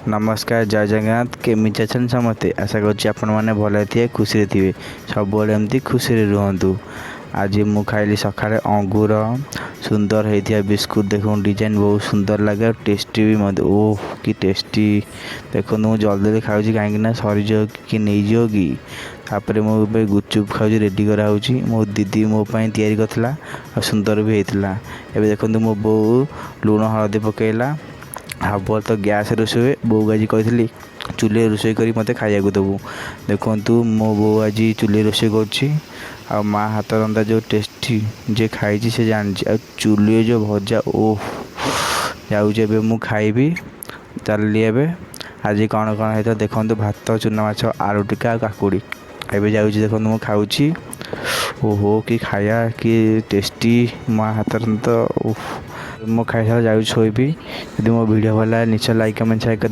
नमस्कार जय जगन्नाथ केमिति अछन समस्ते आशा करुच्ची आपण मैंने भल थे खुशी थे सब एमती खुशी रुहतु। आज मु खाइली सकाଳେ अंगूर सुंदर होता बिस्कुट देखो डिजाइन बहुत सुंदर लगे टेस्टी भी मत ओह कि टेस्टी देखो मुझे जल्दी खाऊँ कहीं सरीज कि नहीं जाओ कि तापर मुझे गुपचुप खाऊँ रेडी कराऊँ मो दीदी मो तैयारी करथिला और सुंदर भी होता। एबे देखो मो बो लुण हलदी पकेला हब तो गैस रोषे बो आज कही चूल्हे रोषे कर मत खाया देवु देखु मो बो आज चूल्हे रोषे कर माँ हाथ रंधा जो टेस्टी जे खाई से जानी चूल्हे जो भजा ओह जाऊे मु खाइबी चलि एवं आज कौन कौन होता देखो भात चूना माछ आलू टिका काकुड़ी एवं जाऊँ देखो मु खाऊँ ओहो कि खाया कि टेस्टी माँ हाथ रंधा मो खाई सारा जाऊँ शोबी। यदि मो वीडियो भल निश्चय लाइक कमेंट शेयर कर।